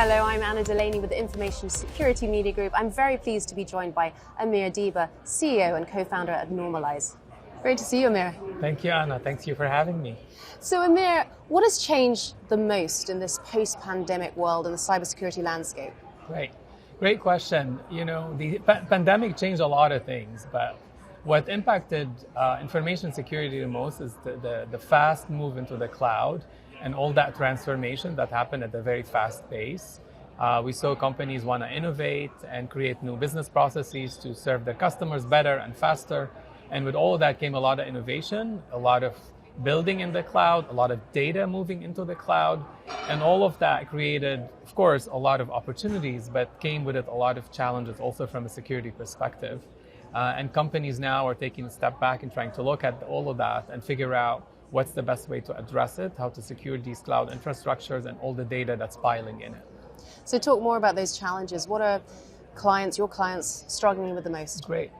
Hello, I'm Anna Delaney with the Information Security Media Group. I'm very pleased to be joined by Amer Deeba, CEO and co-founder at Normalyze. Great to see you, Amer. Thank you, Anna. Thanks you for having me. So, Amer, what has changed the most in this post-pandemic world in the cybersecurity landscape? Great question. You know, the pandemic changed a lot of things, but what impacted information security the most is the fast move into the cloud and all that transformation that happened at a very fast pace. We saw companies want to innovate and create new business processes to serve their customers better and faster. And with all of that came a lot of innovation, a lot of building in the cloud, a lot of data moving into the cloud. And all of that created, of course, a lot of opportunities, but came with it a lot of challenges also from a security perspective. And companies now are taking a step back and trying to look at all of that and figure out what's the best way to address it, how to secure these cloud infrastructures and all the data that's piling in it. So talk more about those challenges. What are your clients struggling with the most? Great.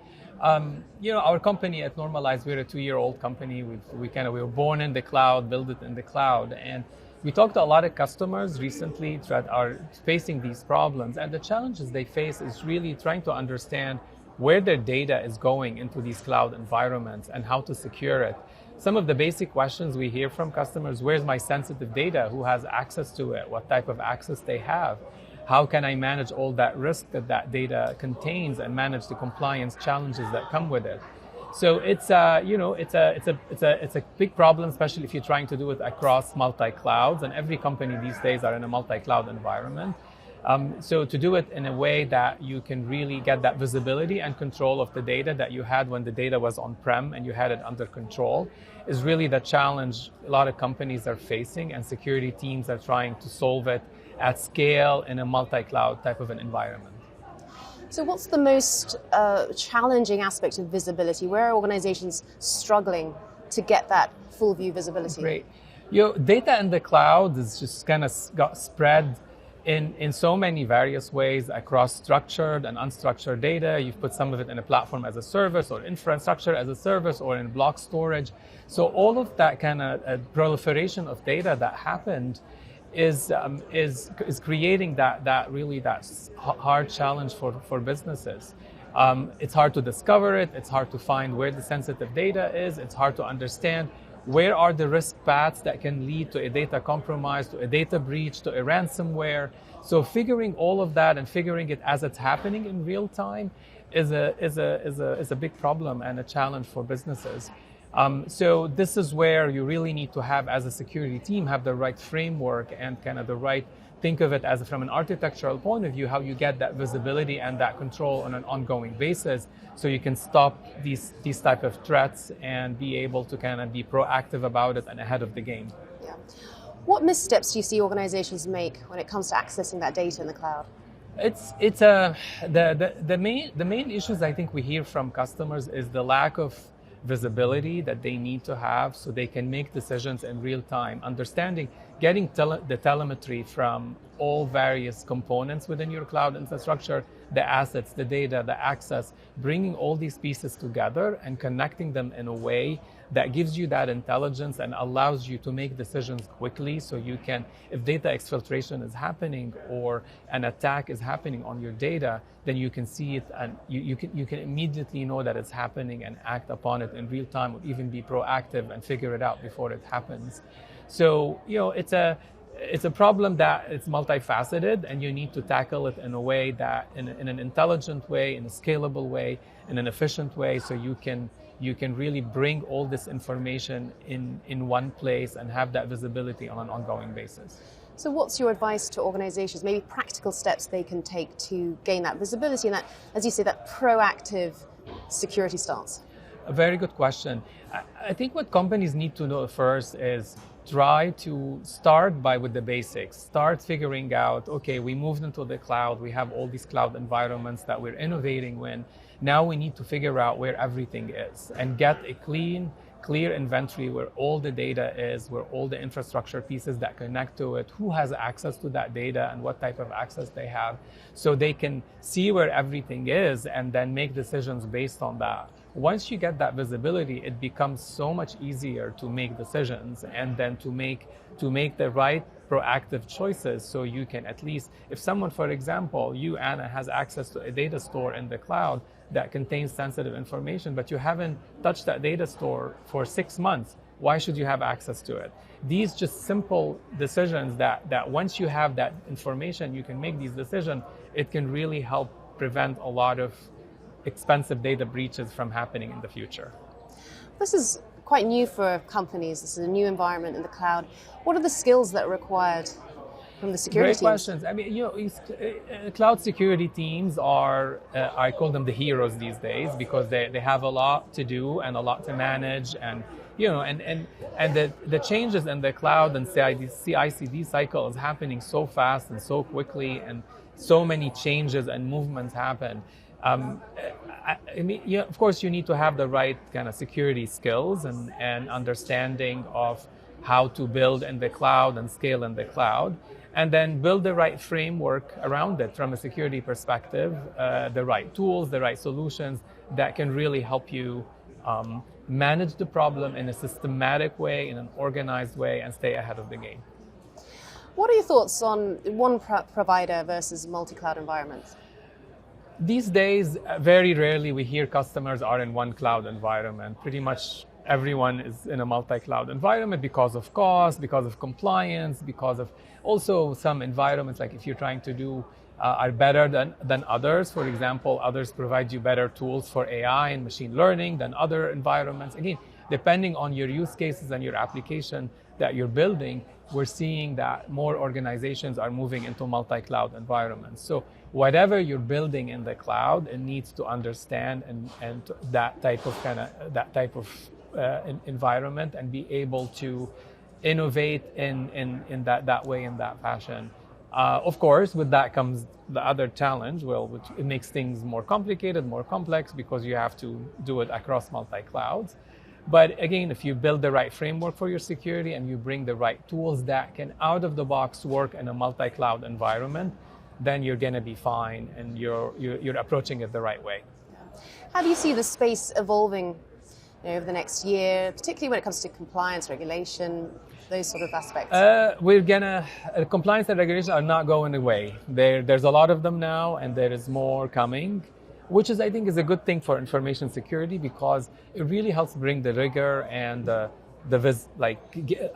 You know, our company at Normalyze, we're a 2-year-old company. We were born in the cloud, built it in the cloud. And we talked to a lot of customers recently that are facing these problems. And the challenges they face is really trying to understand where their data is going into these cloud environments and how to secure it. Some of the basic questions we hear from customers: where's my sensitive data? Who has access to it? What type of access they have? How can I manage all that risk that data contains and manage the compliance challenges that come with it? So it's a big problem, especially if you're trying to do it across multi-clouds, and every company these days are in a multi-cloud environment. So to do it in a way that you can really get that visibility and control of the data that you had when the data was on-prem and you had it under control is really the challenge a lot of companies are facing, and security teams are trying to solve it at scale in a multi-cloud type of an environment. So what's the most challenging aspect of visibility? Where are organizations struggling to get that full view visibility? Great. Data in the cloud is just kind of got spread in so many various ways across structured and unstructured data. You've put some of it in a platform as a service or infrastructure as a service or in block storage. So all of that kind of proliferation of data that happened is creating that hard challenge for businesses. It's hard to discover it. It's hard to find where the sensitive data is. It's hard to understand where are the risk paths that can lead to a data compromise, to a data breach, to a ransomware. So figuring all of that and figuring it as it's happening in real time is a big problem and a challenge for businesses. So this is where you really need to have, as a security team, have the right framework and kind of the right, think of it as from an architectural point of view, how you get that visibility and that control on an ongoing basis so you can stop these type of threats and be able to kind of be proactive about it and ahead of the game. Yeah. What missteps do you see organizations make when it comes to accessing that data in the cloud? The main issues I think we hear from customers is the lack of visibility that they need to have so they can make decisions in real time, understanding, getting the telemetry from all various components within your cloud infrastructure, the assets, the data, the access, bringing all these pieces together and connecting them in a way that gives you that intelligence and allows you to make decisions quickly so you can, if data exfiltration is happening or an attack is happening on your data, then you can see it and you can immediately know that it's happening and act upon it in real time, or even be proactive and figure it out before it happens. So, it's a problem that it's multifaceted, and you need to tackle it in a way that, in an intelligent way, in a scalable way, in an efficient way, so you can really bring all this information in one place and have that visibility on an ongoing basis. So what's your advice to organizations, maybe practical steps they can take to gain that visibility and that, as you say, that proactive security stance? A very good question. I think what companies need to know first is try to start with the basics. Start figuring out, okay, we moved into the cloud. We have all these cloud environments that we're innovating in. Now we need to figure out where everything is and get a clear inventory where all the data is, where all the infrastructure pieces that connect to it, who has access to that data and what type of access they have, so they can see where everything is and then make decisions based on that. Once you get that visibility, it becomes so much easier to make decisions and then to make the right proactive choices, so you can at least, if someone, for example, you, Anna, has access to a data store in the cloud that contains sensitive information, but you haven't touched that data store for 6 months, why should you have access to it? These just simple decisions that once you have that information, you can make these decisions, it can really help prevent a lot of expensive data breaches from happening in the future. This is quite new for companies. This is a new environment in the cloud. What are the skills that are required from the security teams? Great questions. I mean, cloud security teams are, I call them the heroes these days, because they have a lot to do and a lot to manage, and the changes in the cloud and CI/CD cycle is happening so fast and so quickly, and so many changes and movements happen. Of course, you need to have the right kind of security skills and understanding of how to build in the cloud and scale in the cloud, and then build the right framework around it from a security perspective, the right tools, the right solutions that can really help you manage the problem in a systematic way, in an organized way, and stay ahead of the game. What are your thoughts on one provider versus multi-cloud environments? These days, very rarely we hear customers are in one cloud environment. Pretty much everyone is in a multi-cloud environment because of cost, because of compliance, because of also some environments, like if you're trying to do are better than others. For example, others provide you better tools for AI and machine learning than other environments. Again, depending on your use cases and your application that you're building, we're seeing that more organizations are moving into multi-cloud environments. So whatever you're building in the cloud, it needs to understand and that type of environment, and be able to innovate in that way, in that fashion. Of course, with that comes the other challenge, which it makes things more complicated, more complex, because you have to do it across multi-clouds. But again, if you build the right framework for your security and you bring the right tools that can out of the box work in a multi-cloud environment, then you're going to be fine, and you're approaching it the right way. How do you see the space evolving over the next year, particularly when it comes to compliance, regulation, those sort of aspects? Compliance and regulation are not going away. There's a lot of them now, and there is more coming, which I think is a good thing for information security, because it really helps bring the rigor and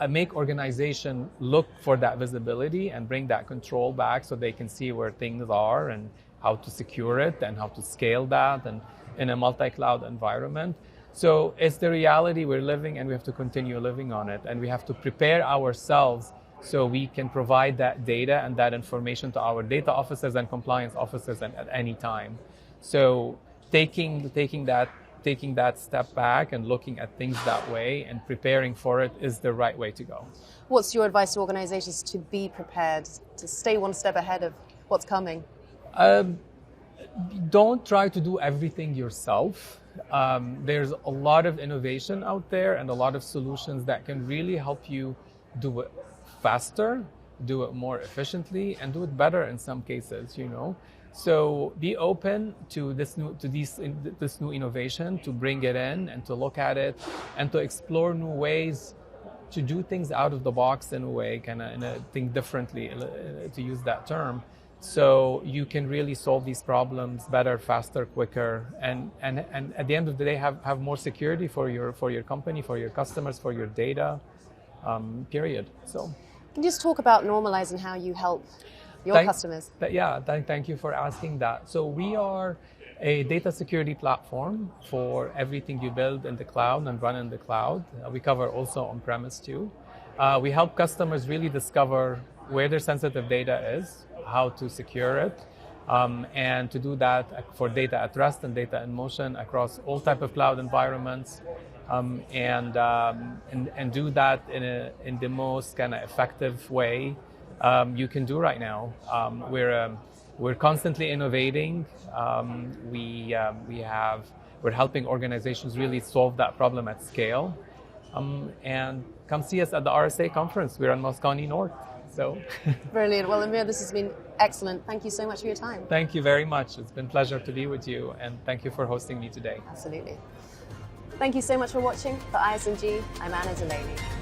make organization look for that visibility and bring that control back, so they can see where things are and how to secure it and how to scale that, and in a multi-cloud environment. So it's the reality we're living, and we have to continue living on it, and we have to prepare ourselves so we can provide that data and that information to our data officers and compliance officers at any time. So taking that step back and looking at things that way and preparing for it is the right way to go. What's your advice to organizations to be prepared, to stay one step ahead of what's coming? Don't try to do everything yourself. There's a lot of innovation out there and a lot of solutions that can really help you do it faster, do it more efficiently, and do it better in some cases, So be open to this new innovation, to bring it in and to look at it and to explore new ways to do things out of the box in a way, think differently, to use that term. So you can really solve these problems better, faster, quicker, and at the end of the day have more security for your company, for your customers, for your data, period. So can you just talk about Normalyze and how you help your customers? Thank you for asking that. So we are a data security platform for everything you build in the cloud and run in the cloud. We cover also on-premise too. We help customers really discover where their sensitive data is, how to secure it, and to do that for data at rest and data in motion across all type of cloud environments, and do that in the most effective way you can do right now. We're constantly innovating. We're helping organizations really solve that problem at scale. And come see us at the RSA conference. We're on Moscone North. So brilliant. Well, Amer, this has been excellent. Thank you so much for your time. Thank you very much. It's been a pleasure to be with you, and thank you for hosting me today. Absolutely. Thank you so much for watching. For iSMG, I'm Amer Deeba.